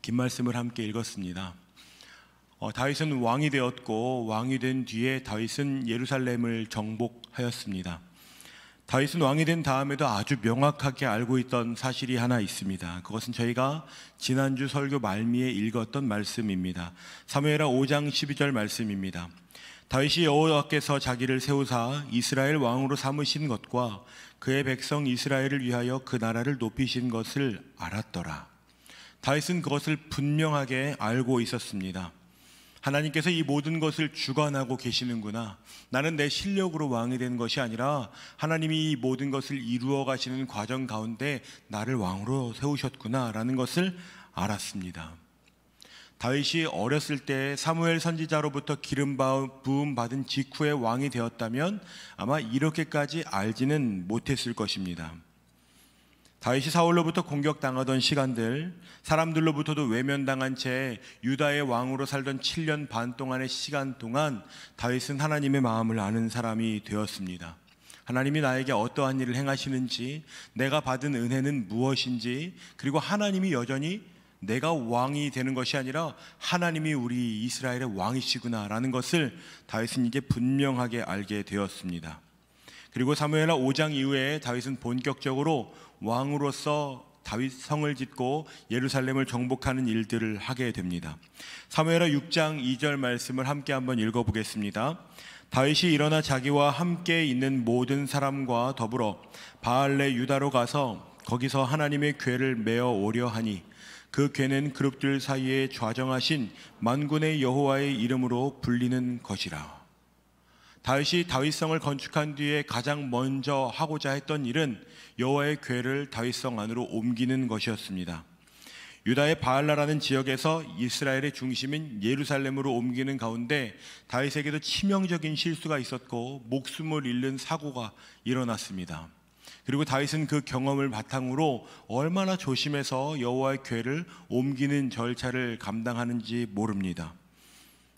긴 말씀을 함께 읽었습니다. 다윗은 왕이 되었고 왕이 된 뒤에 다윗은 예루살렘을 정복하였습니다. 다윗은 왕이 된 다음에도 아주 명확하게 알고 있던 사실이 하나 있습니다. 그것은 저희가 지난주 설교 말미에 읽었던 말씀입니다. 사무엘하 5장 12절 말씀입니다. 다윗이 여호와께서 자기를 세우사 이스라엘 왕으로 삼으신 것과 그의 백성 이스라엘을 위하여 그 나라를 높이신 것을 알았더라. 다윗은 그것을 분명하게 알고 있었습니다. 하나님께서 이 모든 것을 주관하고 계시는구나. 나는 내 실력으로 왕이 된 것이 아니라 하나님이 이 모든 것을 이루어 가시는 과정 가운데 나를 왕으로 세우셨구나 라는 것을 알았습니다. 다윗이 어렸을 때 사무엘 선지자로부터 기름 부음 받은 직후에 왕이 되었다면 아마 이렇게까지 알지는 못했을 것입니다. 다윗이 사울로부터 공격당하던 시간들, 사람들로부터도 외면당한 채 유다의 왕으로 살던 7년 반 동안의 시간 동안 다윗은 하나님의 마음을 아는 사람이 되었습니다. 하나님이 나에게 어떠한 일을 행하시는지, 내가 받은 은혜는 무엇인지, 그리고 하나님이 여전히 내가 왕이 되는 것이 아니라 하나님이 우리 이스라엘의 왕이시구나 라는 것을 다윗은 이제 분명하게 알게 되었습니다. 그리고 사무엘하 5장 이후에 다윗은 본격적으로 왕으로서 다윗 성을 짓고 예루살렘을 정복하는 일들을 하게 됩니다. 사무엘하 6장 2절 말씀을 함께 한번 읽어보겠습니다. 다윗이 일어나 자기와 함께 있는 모든 사람과 더불어 바알레 유다로 가서 거기서 하나님의 궤를 메어 오려 하니 그 궤는 그룹들 사이에 좌정하신 만군의 여호와의 이름으로 불리는 것이라. 다윗이 다윗성을 건축한 뒤에 가장 먼저 하고자 했던 일은 여호와의 궤를 다윗성 안으로 옮기는 것이었습니다. 유다의 바알라라는 지역에서 이스라엘의 중심인 예루살렘으로 옮기는 가운데 다윗에게도 치명적인 실수가 있었고 목숨을 잃는 사고가 일어났습니다. 그리고 다윗은 그 경험을 바탕으로 얼마나 조심해서 여호와의 궤를 옮기는 절차를 감당하는지 모릅니다.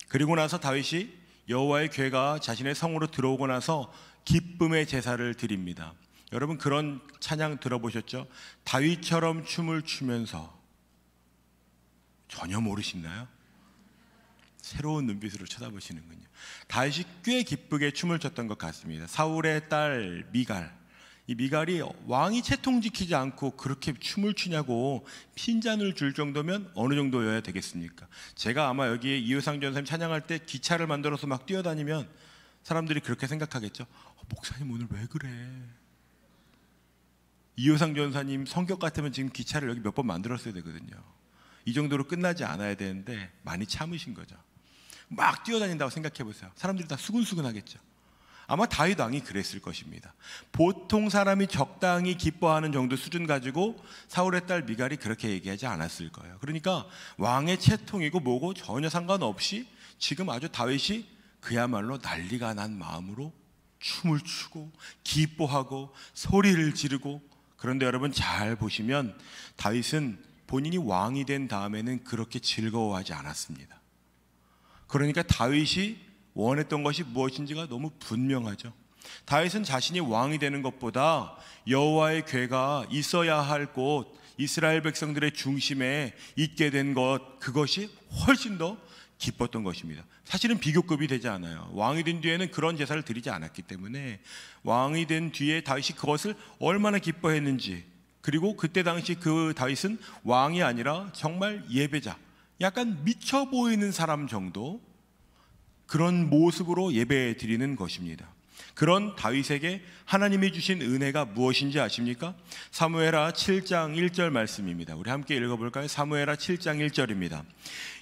그리고 나서 다윗이 여호와의 궤가 자신의 성으로 들어오고 나서 기쁨의 제사를 드립니다. 여러분 그런 찬양 들어보셨죠? 다윗처럼 춤을 추면서. 전혀 모르시나요? 새로운 눈빛으로 쳐다보시는군요. 다윗이 꽤 기쁘게 춤을 췄던 것 같습니다. 사울의 딸 미갈, 이 미갈이 왕이 채통지키지 않고 그렇게 춤을 추냐고 핀잔을 줄 정도면 어느 정도여야 되겠습니까? 제가 아마 여기에 이효상 전사님 찬양할 때 기차를 만들어서 막 뛰어다니면 사람들이 그렇게 생각하겠죠. 목사님 오늘 왜 그래? 이효상 전사님 성격 같으면 지금 기차를 여기 몇 번 만들었어야 되거든요. 이 정도로 끝나지 않아야 되는데 많이 참으신 거죠. 막 뛰어다닌다고 생각해 보세요. 사람들이 다 수근수근 하겠죠. 아마 다윗 왕이 그랬을 것입니다. 보통 사람이 적당히 기뻐하는 정도 수준 가지고 사울의 딸 미갈이 그렇게 얘기하지 않았을 거예요. 그러니까 왕의 채통이고 뭐고 전혀 상관없이 지금 아주 다윗이 그야말로 난리가 난 마음으로 춤을 추고 기뻐하고 소리를 지르고. 그런데 여러분 잘 보시면 다윗은 본인이 왕이 된 다음에는 그렇게 즐거워하지 않았습니다. 그러니까 다윗이 원했던 것이 무엇인지가 너무 분명하죠. 다윗은 자신이 왕이 되는 것보다 여호와의 궤가 있어야 할 곳, 이스라엘 백성들의 중심에 있게 된 것, 그것이 훨씬 더 기뻤던 것입니다. 사실은 비교급이 되지 않아요. 왕이 된 뒤에는 그런 제사를 드리지 않았기 때문에 왕이 된 뒤에 다윗이 그것을 얼마나 기뻐했는지, 그리고 그때 당시 그 다윗은 왕이 아니라 정말 예배자, 약간 미쳐 보이는 사람 정도, 그런 모습으로 예배 드리는 것입니다. 그런 다윗에게 하나님이 주신 은혜가 무엇인지 아십니까? 사무엘하 7장 1절 말씀입니다. 우리 함께 읽어볼까요? 사무엘하 7장 1절입니다.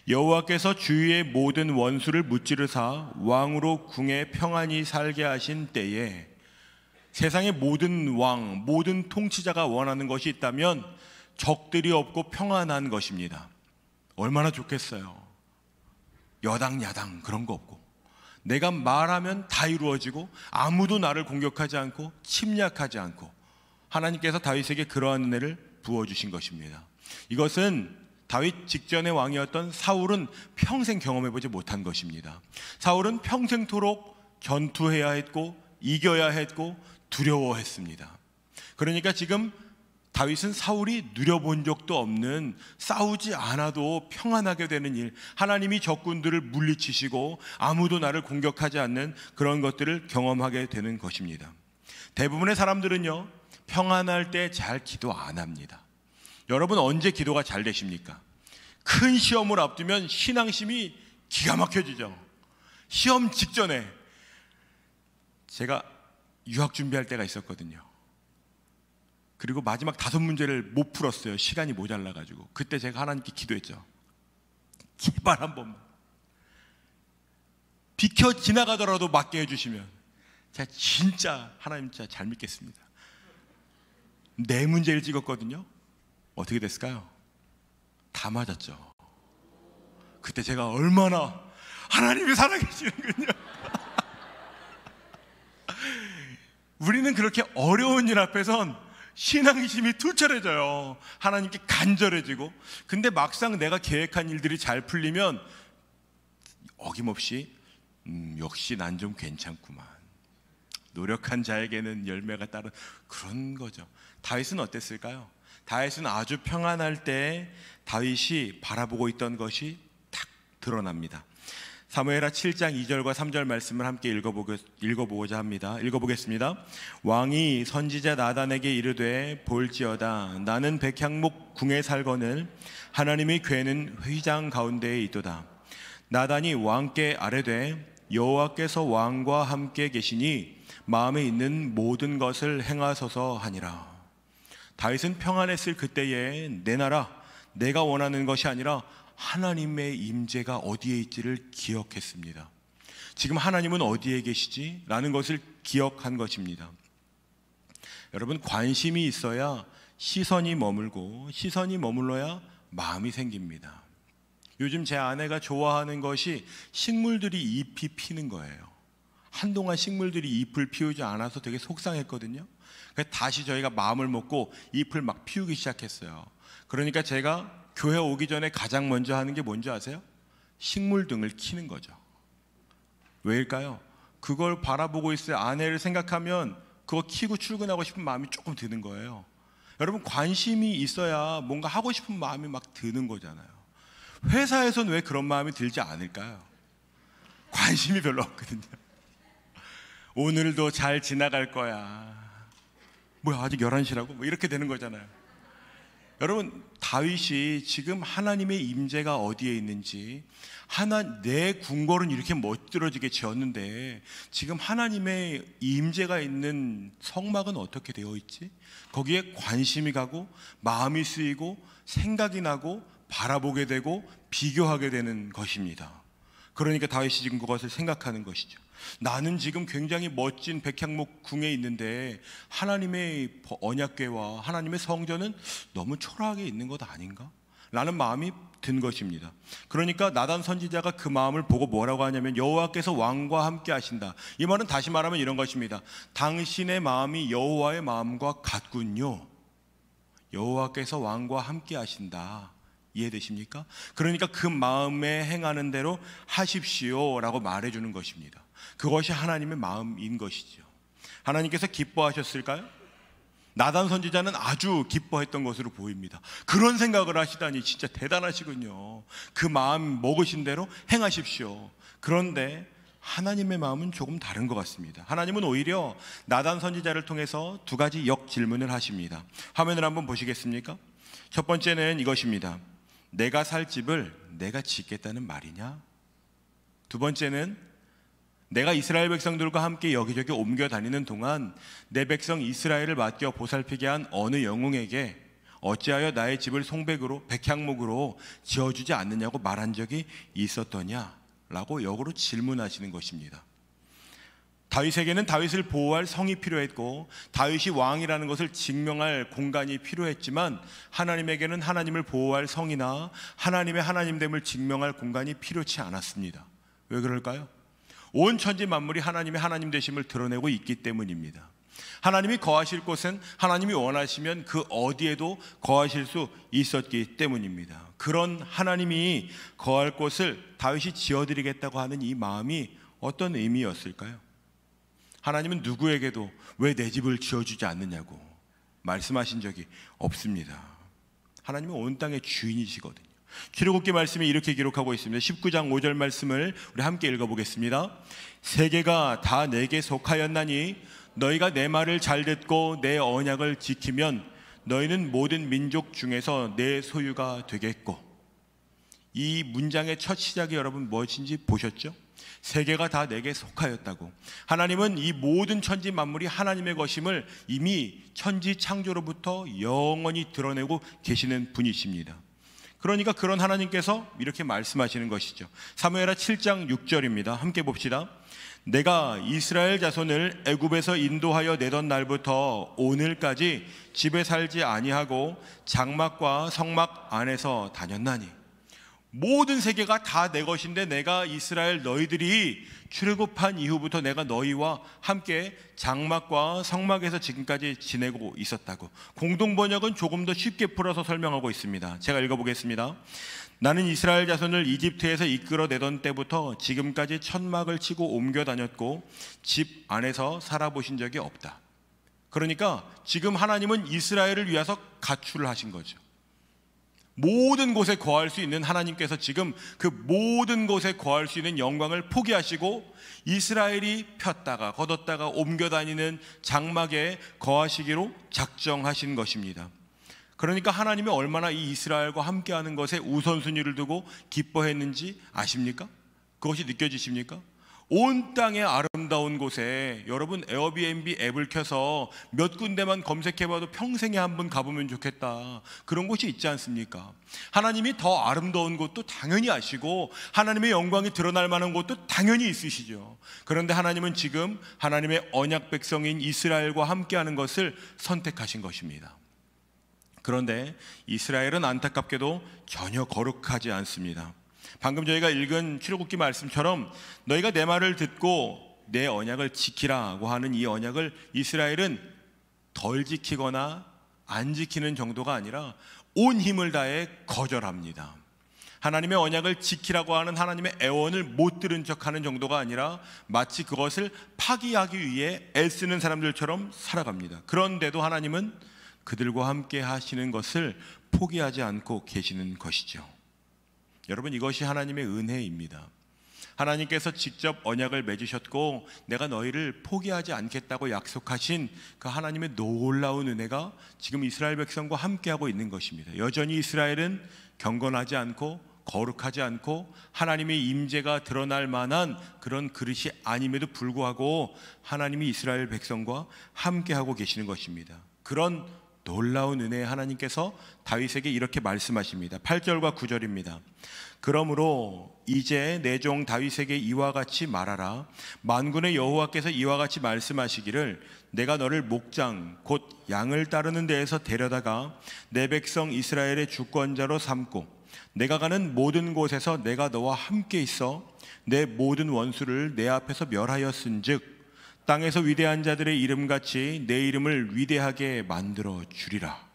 여호와께서 주위의 모든 원수를 무찌르사 왕으로 궁에 평안히 살게 하신 때에, 세상의 모든 왕, 모든 통치자가 원하는 것이 있다면 적들이 없고 평안한 것입니다. 얼마나 좋겠어요. 여당 야당 그런 거 없고 내가 말하면 다 이루어지고 아무도 나를 공격하지 않고 침략하지 않고, 하나님께서 다윗에게 그러한 은혜를 부어주신 것입니다. 이것은 다윗 직전의 왕이었던 사울은 평생 경험해보지 못한 것입니다. 사울은 평생토록 전투해야 했고 이겨야 했고 두려워했습니다. 그러니까 지금 다윗은 사울이 누려본 적도 없는, 싸우지 않아도 평안하게 되는 일, 하나님이 적군들을 물리치시고 아무도 나를 공격하지 않는 그런 것들을 경험하게 되는 것입니다. 대부분의 사람들은요, 평안할 때 잘 기도 안 합니다. 여러분, 언제 기도가 잘 되십니까? 큰 시험을 앞두면 신앙심이 기가 막혀지죠. 시험 직전에 제가 유학 준비할 때가 있었거든요. 그리고 마지막 5문제를 못 풀었어요. 시간이 모자라가지고. 그때 제가 하나님께 기도했죠. 제발 한 번만 비켜 지나가더라도 맞게 해주시면 제가 진짜 하나님 진짜 잘 믿겠습니다. 4문제를 찍었거든요. 어떻게 됐을까요? 다 맞았죠. 그때 제가 얼마나 하나님이 살아계시는군요. 우리는 그렇게 어려운 일 앞에선 신앙심이 투철해져요. 하나님께 간절해지고. 근데 막상 내가 계획한 일들이 잘 풀리면 어김없이 역시 난 좀 괜찮구만. 노력한 자에게는 열매가 따른 그런 거죠. 다윗은 어땠을까요? 다윗은 아주 평안할 때 다윗이 바라보고 있던 것이 딱 드러납니다. 사무엘하 7장 2절과 3절 말씀을 함께 읽어보고자 합니다. 읽어보겠습니다. 왕이 선지자 나단에게 이르되 볼지어다 나는 백향목 궁에 살거늘 하나님의 궤는 회의장 가운데에 있도다. 나단이 왕께 아뢰되 여호와께서 왕과 함께 계시니 마음에 있는 모든 것을 행하소서 하니라. 다윗은 평안했을 그때에 내 나라 내가 원하는 것이 아니라 하나님의 임재가 어디에 있지를 기억했습니다. 지금 하나님은 어디에 계시지? 라는 것을 기억한 것입니다. 여러분, 관심이 있어야 시선이 머물고 시선이 머물러야 마음이 생깁니다. 요즘 제 아내가 좋아하는 것이 식물들이 잎이 피는 거예요. 한동안 식물들이 잎을 피우지 않아서 되게 속상했거든요. 그래서 다시 저희가 마음을 먹고 잎을 막 피우기 시작했어요. 그러니까 제가 교회 오기 전에 가장 먼저 하는 게 뭔지 아세요? 식물 등을 키는 거죠. 왜일까요? 그걸 바라보고 있을 아내를 생각하면 그거 키고 출근하고 싶은 마음이 조금 드는 거예요. 여러분, 관심이 있어야 뭔가 하고 싶은 마음이 막 드는 거잖아요. 회사에서는 왜 그런 마음이 들지 않을까요? 관심이 별로 없거든요. 오늘도 잘 지나갈 거야. 뭐야, 아직 11시라고? 뭐 이렇게 되는 거잖아요. 여러분, 다윗이 지금 하나님의 임재가 어디에 있는지, 내 궁궐은 이렇게 멋들어지게 지었는데 지금 하나님의 임재가 있는 성막은 어떻게 되어 있지? 거기에 관심이 가고 마음이 쓰이고 생각이 나고 바라보게 되고 비교하게 되는 것입니다. 그러니까 다윗이 지금 그것을 생각하는 것이죠. 나는 지금 굉장히 멋진 백향목 궁에 있는데 하나님의 언약궤와 하나님의 성전은 너무 초라하게 있는 것 아닌가? 라는 마음이 든 것입니다. 그러니까 나단 선지자가 그 마음을 보고 뭐라고 하냐면 여호와께서 왕과 함께 하신다. 이 말은 다시 말하면 이런 것입니다. 당신의 마음이 여호와의 마음과 같군요. 여호와께서 왕과 함께 하신다. 이해되십니까? 그러니까 그 마음에 행하는 대로 하십시오 라고 말해주는 것입니다. 그것이 하나님의 마음인 것이죠. 하나님께서 기뻐하셨을까요? 나단 선지자는 아주 기뻐했던 것으로 보입니다. 그런 생각을 하시다니 진짜 대단하시군요. 그 마음 먹으신 대로 행하십시오. 그런데 하나님의 마음은 조금 다른 것 같습니다. 하나님은 오히려 나단 선지자를 통해서 2가지 역질문을 하십니다. 화면을 한번 보시겠습니까? 첫 번째는 이것입니다. 내가 살 집을 내가 짓겠다는 말이냐? 두 번째는 내가 이스라엘 백성들과 함께 여기저기 옮겨 다니는 동안 내 백성 이스라엘을 맡겨 보살피게 한 어느 영웅에게 어찌하여 나의 집을 송백으로 백향목으로 지어주지 않느냐고 말한 적이 있었더냐? 라고 역으로 질문하시는 것입니다. 다윗에게는 다윗을 보호할 성이 필요했고 다윗이 왕이라는 것을 증명할 공간이 필요했지만 하나님에게는 하나님을 보호할 성이나 하나님의 하나님됨을 증명할 공간이 필요치 않았습니다. 왜 그럴까요? 온 천지 만물이 하나님의 하나님 되심을 드러내고 있기 때문입니다. 하나님이 거하실 곳은 하나님이 원하시면 그 어디에도 거하실 수 있었기 때문입니다. 그런 하나님이 거할 곳을 다윗이 지어드리겠다고 하는 이 마음이 어떤 의미였을까요? 하나님은 누구에게도 왜 내 집을 지어주지 않느냐고 말씀하신 적이 없습니다. 하나님은 온 땅의 주인이시거든요. 출애굽기 말씀이 이렇게 기록하고 있습니다. 19장 5절 말씀을 우리 함께 읽어보겠습니다. 세계가 다 내게 속하였나니 너희가 내 말을 잘 듣고 내 언약을 지키면 너희는 모든 민족 중에서 내 소유가 되겠고. 이 문장의 첫 시작이 여러분 무엇인지 보셨죠? 세계가 다 내게 속하였다고. 하나님은 이 모든 천지 만물이 하나님의 것임을 이미 천지 창조로부터 영원히 드러내고 계시는 분이십니다. 그러니까 그런 하나님께서 이렇게 말씀하시는 것이죠. 사무엘하 7장 6절입니다. 함께 봅시다. 내가 이스라엘 자손을 애굽에서 인도하여 내던 날부터 오늘까지 집에 살지 아니하고 장막과 성막 안에서 다녔나니. 모든 세계가 다 내 것인데 내가 이스라엘 너희들이 출애굽한 이후부터 내가 너희와 함께 장막과 성막에서 지금까지 지내고 있었다고. 공동번역은 조금 더 쉽게 풀어서 설명하고 있습니다. 제가 읽어보겠습니다. 나는 이스라엘 자손을 이집트에서 이끌어내던 때부터 지금까지 천막을 치고 옮겨 다녔고 집 안에서 살아보신 적이 없다. 그러니까 지금 하나님은 이스라엘을 위해서 가출을 하신 거죠. 모든 곳에 거할 수 있는 하나님께서 지금 그 모든 곳에 거할 수 있는 영광을 포기하시고 이스라엘이 폈다가 걷었다가 옮겨 다니는 장막에 거하시기로 작정하신 것입니다. 그러니까 하나님이 얼마나 이 이스라엘과 함께하는 것에 우선순위를 두고 기뻐했는지 아십니까? 그것이 느껴지십니까? 온 땅의 아름다운 곳에 여러분 에어비앤비 앱을 켜서 몇 군데만 검색해봐도 평생에 한 번 가보면 좋겠다, 그런 곳이 있지 않습니까? 하나님이 더 아름다운 곳도 당연히 아시고 하나님의 영광이 드러날 만한 곳도 당연히 있으시죠. 그런데 하나님은 지금 하나님의 언약 백성인 이스라엘과 함께하는 것을 선택하신 것입니다. 그런데 이스라엘은 안타깝게도 전혀 거룩하지 않습니다. 방금 저희가 읽은 출애굽기 말씀처럼 너희가 내 말을 듣고 내 언약을 지키라고 하는 이 언약을 이스라엘은 덜 지키거나 안 지키는 정도가 아니라 온 힘을 다해 거절합니다. 하나님의 언약을 지키라고 하는 하나님의 애원을 못 들은 척하는 정도가 아니라 마치 그것을 파기하기 위해 애쓰는 사람들처럼 살아갑니다. 그런데도 하나님은 그들과 함께 하시는 것을 포기하지 않고 계시는 것이죠. 여러분, 이것이 하나님의 은혜입니다. 하나님께서 직접 언약을 맺으셨고 내가 너희를 포기하지 않겠다고 약속하신 그 하나님의 놀라운 은혜가 지금 이스라엘 백성과 함께하고 있는 것입니다. 여전히 이스라엘은 경건하지 않고 거룩하지 않고 하나님의 임재가 드러날 만한 그런 그릇이 아님에도 불구하고 하나님이 이스라엘 백성과 함께하고 계시는 것입니다. 그런 놀라운 은혜의 하나님께서 다윗에게 이렇게 말씀하십니다. 8절과 9절입니다. 그러므로 이제 내 종 다윗에게 이와 같이 말하라. 만군의 여호와께서 이와 같이 말씀하시기를 내가 너를 목장 곧 양을 따르는 데에서 데려다가 내 백성 이스라엘의 주권자로 삼고 내가 가는 모든 곳에서 내가 너와 함께 있어 내 모든 원수를 내 앞에서 멸하였은즉 땅에서 위대한 자들의 이름같이 내 이름을 위대하게 만들어 주리라.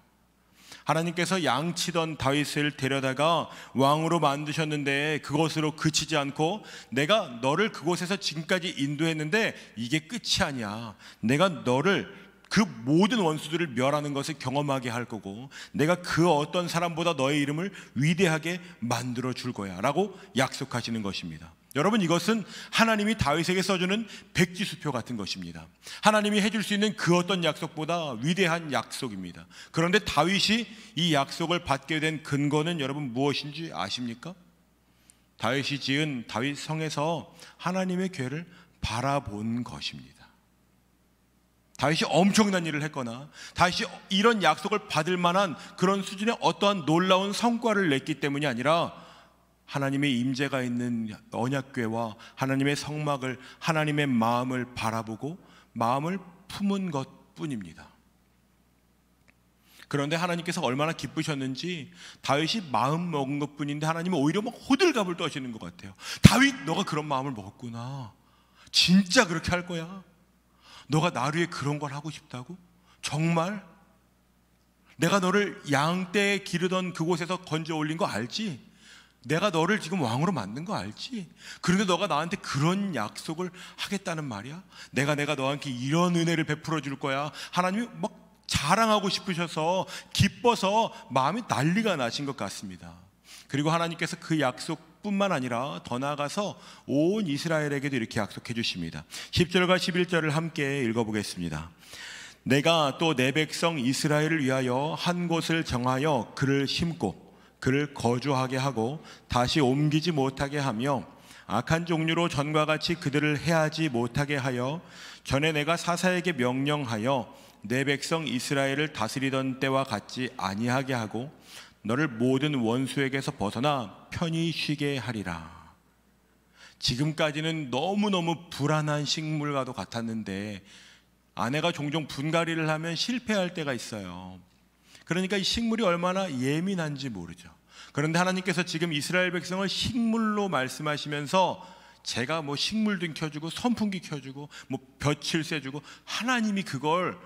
하나님께서 양치던 다윗을 데려다가 왕으로 만드셨는데 그것으로 그치지 않고 내가 너를 그곳에서 지금까지 인도했는데 이게 끝이 아니야. 내가 너를 그 모든 원수들을 멸하는 것을 경험하게 할 거고 내가 그 어떤 사람보다 너의 이름을 위대하게 만들어 줄 거야 라고 약속하시는 것입니다. 여러분, 이것은 하나님이 다윗에게 써주는 백지수표 같은 것입니다. 하나님이 해줄 수 있는 그 어떤 약속보다 위대한 약속입니다. 그런데 다윗이 이 약속을 받게 된 근거는 여러분 무엇인지 아십니까? 다윗이 지은 다윗 성에서 하나님의 궤를 바라본 것입니다. 다윗이 엄청난 일을 했거나 다윗이 이런 약속을 받을 만한 그런 수준의 어떠한 놀라운 성과를 냈기 때문이 아니라 하나님의 임재가 있는 언약궤와 하나님의 성막을, 하나님의 마음을 바라보고 마음을 품은 것뿐입니다. 그런데 하나님께서 얼마나 기쁘셨는지 다윗이 마음 먹은 것뿐인데 하나님은 오히려 막 호들갑을 떠시는 것 같아요. 다윗, 너가 그런 마음을 먹었구나. 진짜 그렇게 할 거야? 너가 나를 위해 그런 걸 하고 싶다고? 정말? 내가 너를 양떼에 기르던 그곳에서 건져 올린 거 알지? 내가 너를 지금 왕으로 만든 거 알지? 그런데 너가 나한테 그런 약속을 하겠다는 말이야? 내가 너한테 이런 은혜를 베풀어 줄 거야. 하나님이 막 자랑하고 싶으셔서 기뻐서 마음이 난리가 나신 것 같습니다. 그리고 하나님께서 그 약속뿐만 아니라 더 나아가서 온 이스라엘에게도 이렇게 약속해 주십니다. 10절과 11절을 함께 읽어보겠습니다. 내가 또 내 백성 이스라엘을 위하여 한 곳을 정하여 그를 심고 그를 거주하게 하고 다시 옮기지 못하게 하며 악한 종류로 전과 같이 그들을 해하지 못하게 하여 전에 내가 사사에게 명령하여 내 백성 이스라엘을 다스리던 때와 같지 아니하게 하고 너를 모든 원수에게서 벗어나 편히 쉬게 하리라. 지금까지는 너무너무 불안한 식물과도 같았는데 아내가 종종 분갈이를 하면 실패할 때가 있어요. 그러니까 이 식물이 얼마나 예민한지 모르죠. 그런데 하나님께서 지금 이스라엘 백성을 식물로 말씀하시면서 제가 뭐 식물등 켜주고 선풍기 켜주고 뭐 볕을 쐬주고, 하나님이 그걸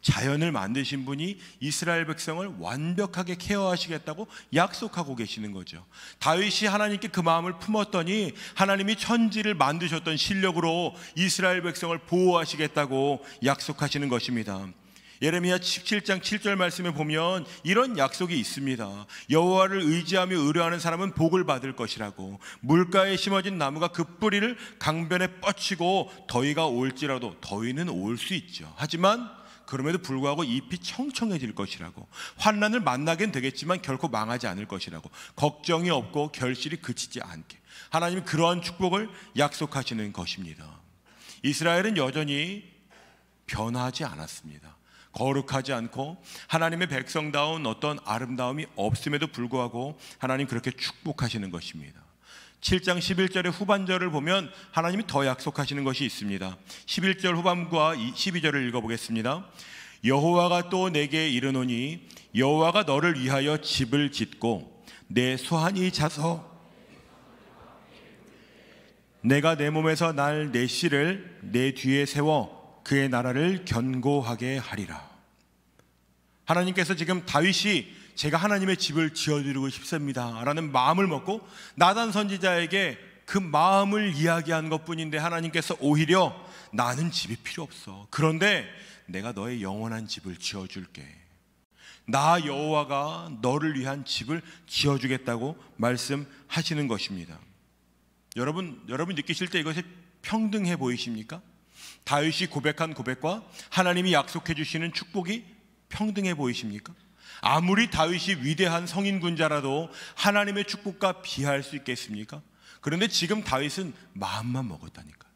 자연을 만드신 분이 이스라엘 백성을 완벽하게 케어하시겠다고 약속하고 계시는 거죠. 다윗이 하나님께 그 마음을 품었더니 하나님이 천지를 만드셨던 실력으로 이스라엘 백성을 보호하시겠다고 약속하시는 것입니다. 예레미야 17장 7절 말씀에 보면 이런 약속이 있습니다. 여호와를 의지하며 의뢰하는 사람은 복을 받을 것이라고. 물가에 심어진 나무가 그 뿌리를 강변에 뻗치고 더위가 올지라도, 더위는 올 수 있죠. 하지만 그럼에도 불구하고 잎이 청청해질 것이라고. 환난을 만나긴 되겠지만 결코 망하지 않을 것이라고. 걱정이 없고 결실이 그치지 않게. 하나님이 그러한 축복을 약속하시는 것입니다. 이스라엘은 여전히 변하지 않았습니다. 거룩하지 않고 하나님의 백성다운 어떤 아름다움이 없음에도 불구하고 하나님 그렇게 축복하시는 것입니다. 7장 11절의 후반절을 보면 하나님이 더 약속하시는 것이 있습니다. 11절 후반과 12절을 읽어보겠습니다. 여호와가 또 내게 이르노니 여호와가 너를 위하여 집을 짓고 내 수한이 자서 내가 내 몸에서 날 내 씨를 내 뒤에 세워 그의 나라를 견고하게 하리라. 하나님께서 지금 다윗이 제가 하나님의 집을 지어드리고 싶습니다 라는 마음을 먹고 나단 선지자에게 그 마음을 이야기한 것뿐인데 하나님께서 오히려 나는 집이 필요 없어. 그런데 내가 너의 영원한 집을 지어줄게. 나 여호와가 너를 위한 집을 지어주겠다고 말씀하시는 것입니다. 여러분 느끼실 때 이것이 평등해 보이십니까? 다윗이 고백한 고백과 하나님이 약속해 주시는 축복이 평등해 보이십니까? 아무리 다윗이 위대한 성인군자라도 하나님의 축복과 비할 수 있겠습니까? 그런데 지금 다윗은 마음만 먹었다니까요.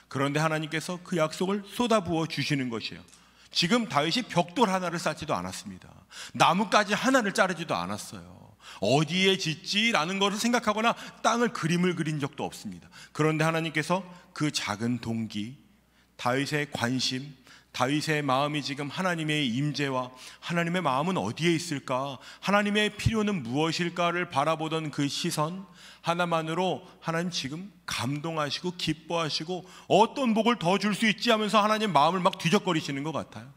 그런데 하나님께서 그 약속을 쏟아부어 주시는 것이에요. 지금 다윗이 벽돌 하나를 쌓지도 않았습니다. 나뭇가지 하나를 자르지도 않았어요. 어디에 짓지라는 것을 생각하거나 땅을 그림을 그린 적도 없습니다. 그런데 하나님께서 그 작은 동기, 다윗의 관심, 다윗의 마음이 지금 하나님의 임재와 하나님의 마음은 어디에 있을까, 하나님의 필요는 무엇일까를 바라보던 그 시선 하나만으로 하나님 지금 감동하시고 기뻐하시고 어떤 복을 더 줄 수 있지 하면서 하나님 마음을 막 뒤적거리시는 것 같아요.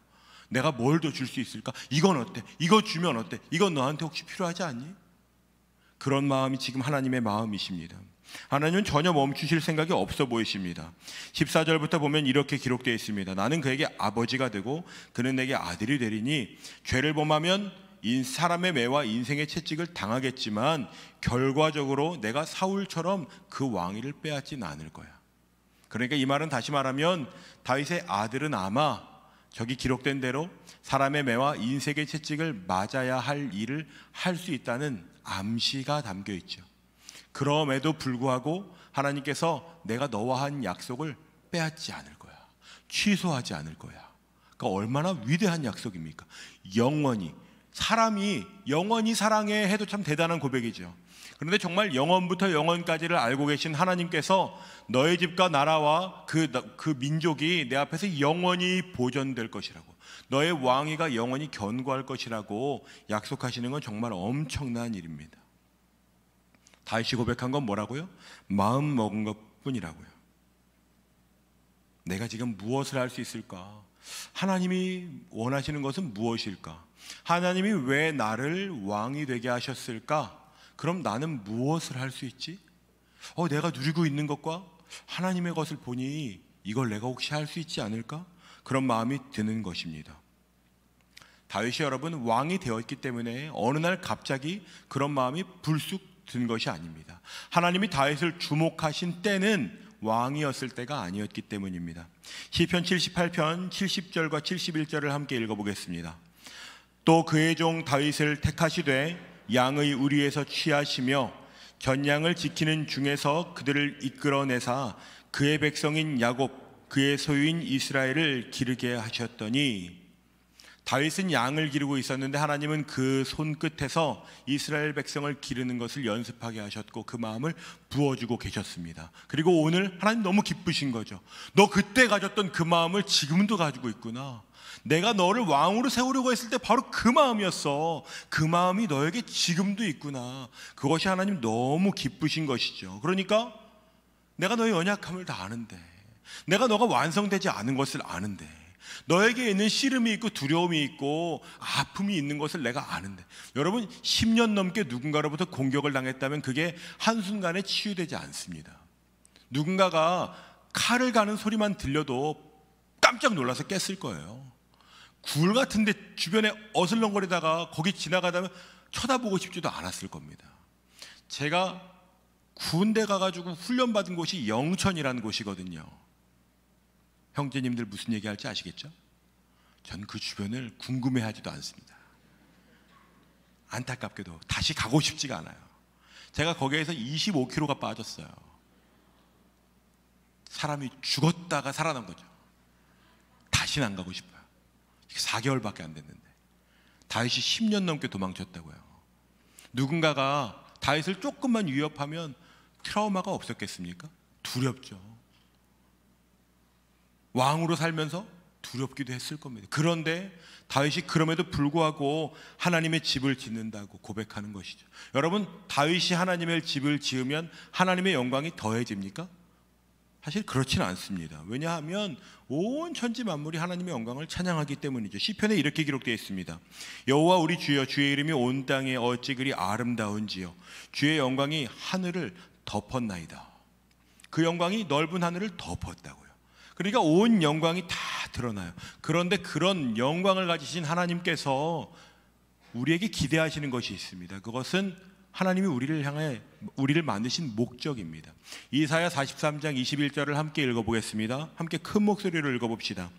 내가 뭘 더 줄 수 있을까? 이건 어때? 이거 주면 어때? 이건 너한테 혹시 필요하지 않니? 그런 마음이 지금 하나님의 마음이십니다. 하나님은 전혀 멈추실 생각이 없어 보이십니다. 14절부터 보면 이렇게 기록되어 있습니다. 나는 그에게 아버지가 되고 그는 내게 아들이 되리니 죄를 범하면 사람의 매와 인생의 채찍을 당하겠지만 결과적으로 내가 사울처럼 그 왕위를 빼앗진 않을 거야. 그러니까 이 말은 다시 말하면 다윗의 아들은 아마 저기 기록된 대로 사람의 매와 인생의 채찍을 맞아야 할 일을 할 수 있다는 암시가 담겨 있죠. 그럼에도 불구하고 하나님께서 내가 너와 한 약속을 빼앗지 않을 거야, 취소하지 않을 거야. 그러니까 얼마나 위대한 약속입니까? 영원히, 사람이 영원히 사랑해 해도 참 대단한 고백이죠. 그런데 정말 영원부터 영원까지를 알고 계신 하나님께서 너의 집과 나라와 그 민족이 내 앞에서 영원히 보존될 것이라고, 너의 왕위가 영원히 견고할 것이라고 약속하시는 건 정말 엄청난 일입니다. 다윗이 고백한 건 뭐라고요? 마음 먹은 것 뿐이라고요. 내가 지금 무엇을 할 수 있을까? 하나님이 원하시는 것은 무엇일까? 하나님이 왜 나를 왕이 되게 하셨을까? 그럼 나는 무엇을 할 수 있지? 내가 누리고 있는 것과 하나님의 것을 보니 이걸 내가 혹시 할 수 있지 않을까? 그런 마음이 드는 것입니다. 다윗이 여러분 왕이 되었기 때문에 어느 날 갑자기 그런 마음이 불쑥 든 것이 아닙니다. 하나님이 다윗을 주목하신 때는 왕이었을 때가 아니었기 때문입니다. 시편 78편 70절과 71절을 함께 읽어보겠습니다. 또 그의 종 다윗을 택하시되 양의 우리에서 취하시며 전양을 지키는 중에서 그들을 이끌어내사 그의 백성인 야곱 그의 소유인 이스라엘을 기르게 하셨더니, 다윗은 양을 기르고 있었는데 하나님은 그 손끝에서 이스라엘 백성을 기르는 것을 연습하게 하셨고 그 마음을 부어주고 계셨습니다. 그리고 오늘 하나님 너무 기쁘신 거죠. 너 그때 가졌던 그 마음을 지금도 가지고 있구나. 내가 너를 왕으로 세우려고 했을 때 바로 그 마음이었어. 그 마음이 너에게 지금도 있구나. 그것이 하나님 너무 기쁘신 것이죠. 그러니까 내가 너의 연약함을 다 아는데, 내가 너가 완성되지 않은 것을 아는데, 너에게 있는 씨름이 있고 두려움이 있고 아픔이 있는 것을 내가 아는데, 여러분 10년 넘게 누군가로부터 공격을 당했다면 그게 한순간에 치유되지 않습니다. 누군가가 칼을 가는 소리만 들려도 깜짝 놀라서 깼을 거예요. 굴 같은데 주변에 어슬렁거리다가 거기 지나가다면 쳐다보고 싶지도 않았을 겁니다. 제가 군대 가가지고 훈련받은 곳이 영천이라는 곳이거든요. 형제님들 무슨 얘기할지 아시겠죠? 전 그 주변을 궁금해하지도 않습니다. 안타깝게도 다시 가고 싶지가 않아요. 제가 거기에서 25kg가 빠졌어요. 사람이 죽었다가 살아난 거죠. 다시는 안 가고 싶어요. 4개월밖에 안 됐는데 다윗이 10년 넘게 도망쳤다고요. 누군가가 다윗을 조금만 위협하면 트라우마가 없었겠습니까? 두렵죠. 왕으로 살면서 두렵기도 했을 겁니다. 그런데 다윗이 그럼에도 불구하고 하나님의 집을 짓는다고 고백하는 것이죠. 여러분, 다윗이 하나님의 집을 지으면 하나님의 영광이 더해집니까? 사실 그렇지는 않습니다. 왜냐하면 온 천지 만물이 하나님의 영광을 찬양하기 때문이죠. 시편에 이렇게 기록되어 있습니다. 여호와 우리 주여, 주의 이름이 온 땅에 어찌 그리 아름다운지요. 주의 영광이 하늘을 덮었나이다. 그 영광이 넓은 하늘을 덮었다고요. 그러니까 온 영광이 다 드러나요. 그런데 그런 영광을 가지신 하나님께서 우리에게 기대하시는 것이 있습니다. 그것은 하나님이 우리를 향해 우리를 만드신 목적입니다. 이사야 43장 21절을 함께 읽어보겠습니다. 함께 큰 목소리로 읽어봅시다.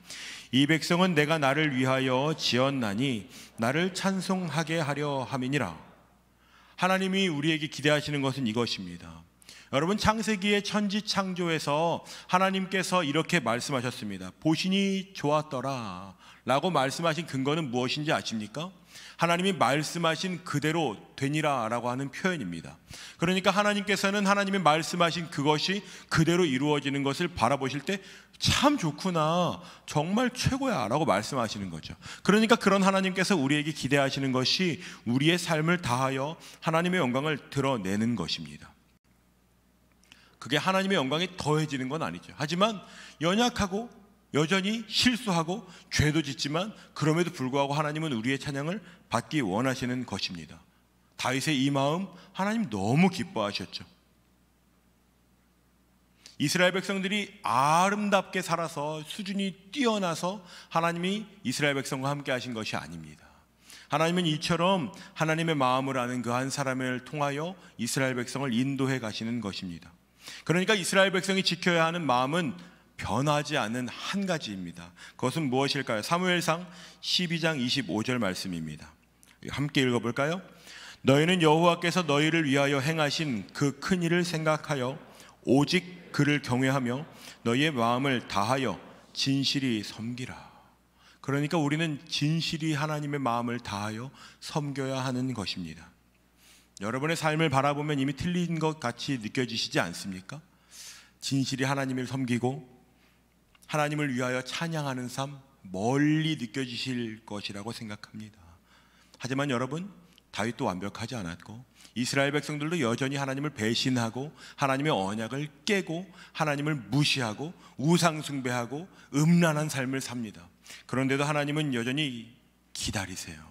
이 백성은 내가 나를 위하여 지었나니 나를 찬송하게 하려 함이니라. 하나님이 우리에게 기대하시는 것은 이것입니다. 여러분, 창세기의 천지 창조에서 하나님께서 이렇게 말씀하셨습니다. 보시니 좋았더라 라고 말씀하신 근거는 무엇인지 아십니까? 하나님이 말씀하신 그대로 되니라 라고 하는 표현입니다. 그러니까 하나님께서는 하나님이 말씀하신 그것이 그대로 이루어지는 것을 바라보실 때 참 좋구나, 정말 최고야 라고 말씀하시는 거죠. 그러니까 그런 하나님께서 우리에게 기대하시는 것이 우리의 삶을 다하여 하나님의 영광을 드러내는 것입니다. 그게 하나님의 영광이 더해지는 건 아니죠. 하지만 연약하고 여전히 실수하고 죄도 짓지만 그럼에도 불구하고 하나님은 우리의 찬양을 받기 원하시는 것입니다. 다윗의 이 마음 하나님 너무 기뻐하셨죠. 이스라엘 백성들이 아름답게 살아서 수준이 뛰어나서 하나님이 이스라엘 백성과 함께 하신 것이 아닙니다. 하나님은 이처럼 하나님의 마음을 아는 그 한 사람을 통하여 이스라엘 백성을 인도해 가시는 것입니다. 그러니까 이스라엘 백성이 지켜야 하는 마음은 변하지 않는 한 가지입니다. 그것은 무엇일까요? 사무엘상 12장 25절 말씀입니다. 함께 읽어볼까요? 너희는 여호와께서 너희를 위하여 행하신 그 큰 일을 생각하여 오직 그를 경외하며 너희의 마음을 다하여 진실이 섬기라. 그러니까 우리는 진실이 하나님의 마음을 다하여 섬겨야 하는 것입니다. 여러분의 삶을 바라보면 이미 틀린 것 같이 느껴지시지 않습니까? 진실이 하나님을 섬기고 하나님을 위하여 찬양하는 삶 멀리 느껴지실 것이라고 생각합니다. 하지만 여러분, 다윗도 완벽하지 않았고 이스라엘 백성들도 여전히 하나님을 배신하고 하나님의 언약을 깨고 하나님을 무시하고 우상 숭배하고 음란한 삶을 삽니다. 그런데도 하나님은 여전히 기다리세요.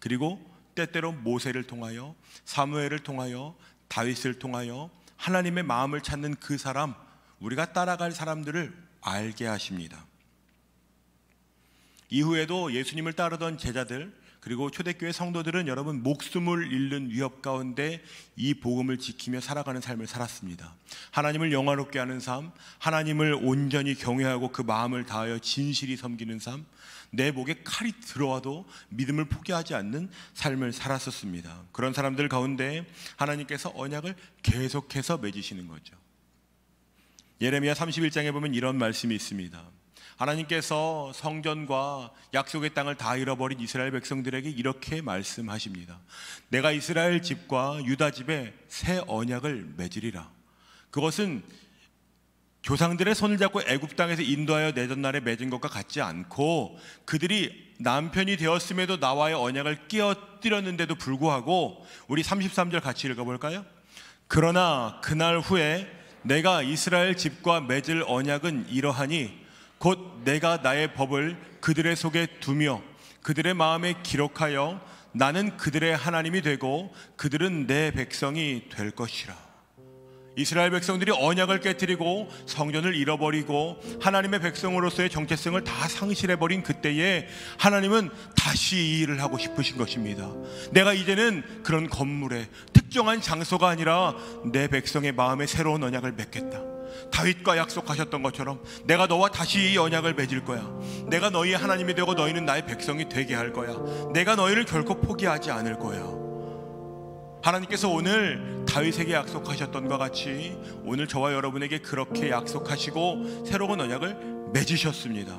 그리고 때때로 모세를 통하여, 사무엘을 통하여, 다윗을 통하여 하나님의 마음을 찾는 그 사람, 우리가 따라갈 사람들을 알게 하십니다. 이후에도 예수님을 따르던 제자들 그리고 초대교회 성도들은 여러분 목숨을 잃는 위협 가운데 이 복음을 지키며 살아가는 삶을 살았습니다. 하나님을 영화롭게 하는 삶, 하나님을 온전히 경외하고 그 마음을 다하여 진실히 섬기는 삶, 내 목에 칼이 들어와도 믿음을 포기하지 않는 삶을 살았었습니다. 그런 사람들 가운데 하나님께서 언약을 계속해서 맺으시는 거죠. 예레미야 31장에 보면 이런 말씀이 있습니다. 하나님께서 성전과 약속의 땅을 다 잃어버린 이스라엘 백성들에게 이렇게 말씀하십니다. 내가 이스라엘 집과 유다 집에 새 언약을 맺으리라. 그것은 조상들의 손을 잡고 애굽 땅에서 인도하여 내던 날에 맺은 것과 같지 않고 그들이 남편이 되었음에도 나와의 언약을 깨어뜨렸는데도 불구하고 우리 33절 같이 읽어볼까요? 그러나 그날 후에 내가 이스라엘 집과 맺을 언약은 이러하니 곧 내가 나의 법을 그들의 속에 두며 그들의 마음에 기록하여 나는 그들의 하나님이 되고 그들은 내 백성이 될 것이라. 이스라엘 백성들이 언약을 깨뜨리고 성전을 잃어버리고 하나님의 백성으로서의 정체성을 다 상실해버린 그때에 하나님은 다시 이 일을 하고 싶으신 것입니다. 내가 이제는 그런 건물에 특정한 장소가 아니라 내 백성의 마음에 새로운 언약을 맺겠다. 다윗과 약속하셨던 것처럼 내가 너와 다시 이 언약을 맺을 거야. 내가 너희의 하나님이 되고 너희는 나의 백성이 되게 할 거야. 내가 너희를 결코 포기하지 않을 거야. 하나님께서 오늘 다윗에게 약속하셨던 것 같이 오늘 저와 여러분에게 그렇게 약속하시고 새로운 언약을 맺으셨습니다.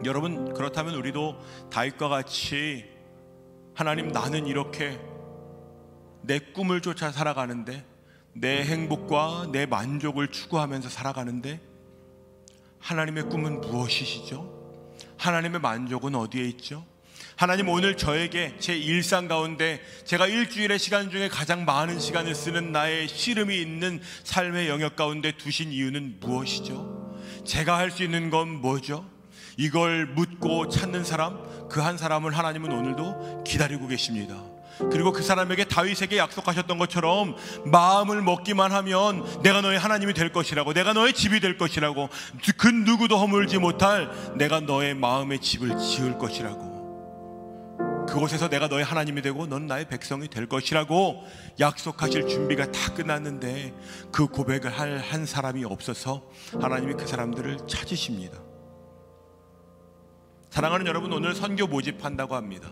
여러분, 그렇다면 우리도 다윗과 같이 하나님, 나는 이렇게 내 꿈을 쫓아 살아가는데, 내 행복과 내 만족을 추구하면서 살아가는데 하나님의 꿈은 무엇이시죠? 하나님의 만족은 어디에 있죠? 하나님, 오늘 저에게 제 일상 가운데 제가 일주일의 시간 중에 가장 많은 시간을 쓰는 나의 씨름이 있는 삶의 영역 가운데 두신 이유는 무엇이죠? 제가 할 수 있는 건 뭐죠? 이걸 묻고 찾는 사람, 그 한 사람을 하나님은 오늘도 기다리고 계십니다. 그리고 그 사람에게 다윗에게 약속하셨던 것처럼 마음을 먹기만 하면 내가 너의 하나님이 될 것이라고, 내가 너의 집이 될 것이라고, 그 누구도 허물지 못할 내가 너의 마음의 집을 지을 것이라고, 그곳에서 내가 너의 하나님이 되고 넌 나의 백성이 될 것이라고 약속하실 준비가 다 끝났는데 그 고백을 할 한 사람이 없어서 하나님이 그 사람들을 찾으십니다. 사랑하는 여러분, 오늘 선교 모집한다고 합니다.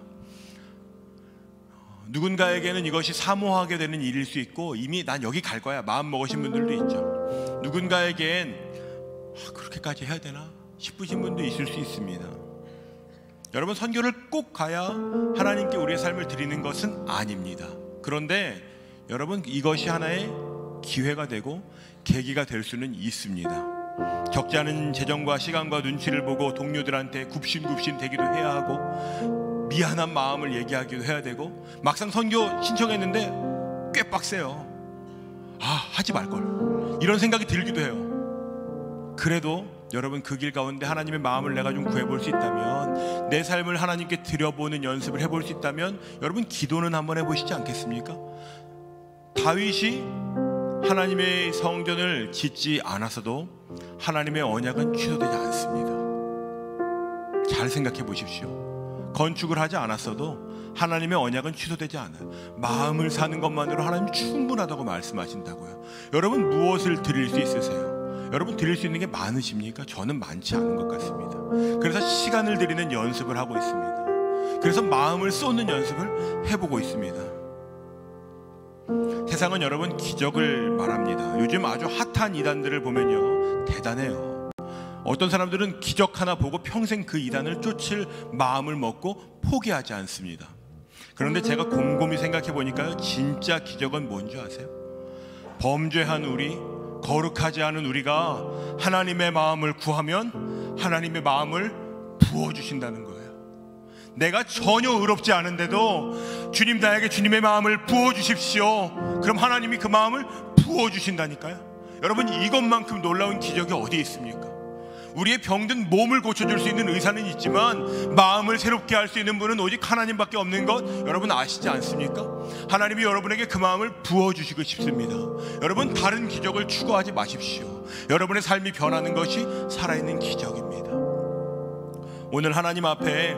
누군가에게는 이것이 사모하게 되는 일일 수 있고 이미 난 여기 갈 거야 마음 먹으신 분들도 있죠. 누군가에겐 그렇게까지 해야 되나 싶으신 분도 있을 수 있습니다. 여러분, 선교를 꼭 가야 하나님께 우리의 삶을 드리는 것은 아닙니다. 그런데 여러분, 이것이 하나의 기회가 되고 계기가 될 수는 있습니다. 적지 않은 재정과 시간과 눈치를 보고 동료들한테 굽신굽신 대기도 해야 하고 미안한 마음을 얘기하기도 해야 되고 막상 선교 신청했는데 꽤 빡세요. 하지 말걸 이런 생각이 들기도 해요. 그래도 여러분, 그 길 가운데 하나님의 마음을 내가 좀 구해볼 수 있다면, 내 삶을 하나님께 드려보는 연습을 해볼 수 있다면 여러분, 기도는 한번 해보시지 않겠습니까? 다윗이 하나님의 성전을 짓지 않았어도 하나님의 언약은 취소되지 않습니다. 잘 생각해 보십시오. 건축을 하지 않았어도 하나님의 언약은 취소되지 않아요. 마음을 사는 것만으로 하나님 충분하다고 말씀하신다고요. 여러분, 무엇을 드릴 수 있으세요? 여러분, 드릴 수 있는 게 많으십니까? 저는 많지 않은 것 같습니다. 그래서 시간을 드리는 연습을 하고 있습니다. 그래서 마음을 쏟는 연습을 해보고 있습니다. 세상은 여러분 기적을 말합니다. 요즘 아주 핫한 이단들을 보면요, 대단해요. 어떤 사람들은 기적 하나 보고 평생 그 이단을 쫓을 마음을 먹고 포기하지 않습니다. 그런데 제가 곰곰이 생각해 보니까요, 진짜 기적은 뭔지 아세요? 범죄한 우리, 거룩하지 않은 우리가 하나님의 마음을 구하면 하나님의 마음을 부어주신다는 거예요. 내가 전혀 의롭지 않은데도 주님, 나에게 주님의 마음을 부어주십시오. 그럼 하나님이 그 마음을 부어주신다니까요. 여러분, 이것만큼 놀라운 기적이 어디 있습니까? 우리의 병든 몸을 고쳐줄 수 있는 의사는 있지만 마음을 새롭게 할 수 있는 분은 오직 하나님밖에 없는 것 여러분 아시지 않습니까? 하나님이 여러분에게 그 마음을 부어주시고 싶습니다. 여러분, 다른 기적을 추구하지 마십시오. 여러분의 삶이 변하는 것이 살아있는 기적입니다. 오늘 하나님 앞에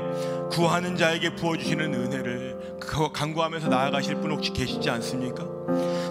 구하는 자에게 부어주시는 은혜를 간구하면서 나아가실 분 혹시 계시지 않습니까?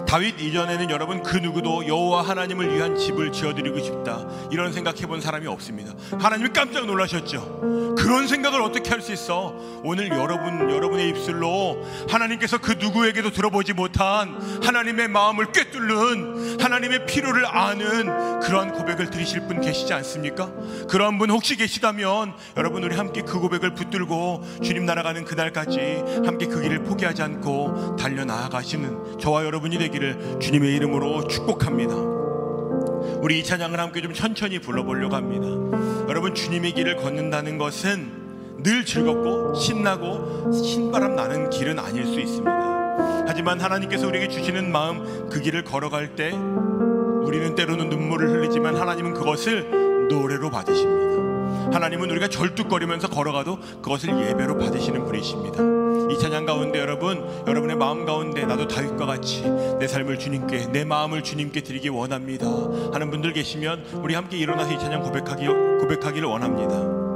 다윗 이전에는 여러분 그 누구도 여호와 하나님을 위한 집을 지어드리고 싶다 이런 생각해본 사람이 없습니다. 하나님이 깜짝 놀라셨죠. 그런 생각을 어떻게 할 수 있어? 오늘 여러분의 입술로 하나님께서 그 누구에게도 들어보지 못한 하나님의 마음을 꿰뚫는 하나님의 필요를 아는 그러한 고백을 드리실 분 계시지 않습니까? 그런 분 혹시 계시다면 여러분 우리 함께 그 고백을 붙들고 주님 날아가는 그날까지 함께 그 길을 포기하지 않고 달려나아가시는 저와 여러분이 되기를 주님의 이름으로 축복합니다. 우리 이 찬양을 함께 좀 천천히 불러보려고 합니다. 여러분, 주님의 길을 걷는다는 것은 늘 즐겁고 신나고 신바람 나는 길은 아닐 수 있습니다. 하지만 하나님께서 우리에게 주시는 마음, 그 길을 걸어갈 때 우리는 때로는 눈물을 흘리지만 하나님은 그것을 노래로 받으십니다. 하나님은 우리가 절뚝거리면서 걸어가도 그것을 예배로 받으시는 분이십니다. 이 찬양 가운데 여러분의 마음 가운데 나도 다윗과 같이 내 삶을 주님께, 내 마음을 주님께 드리기 원합니다 하는 분들 계시면 우리 함께 일어나서 이 찬양 고백하기를 원합니다.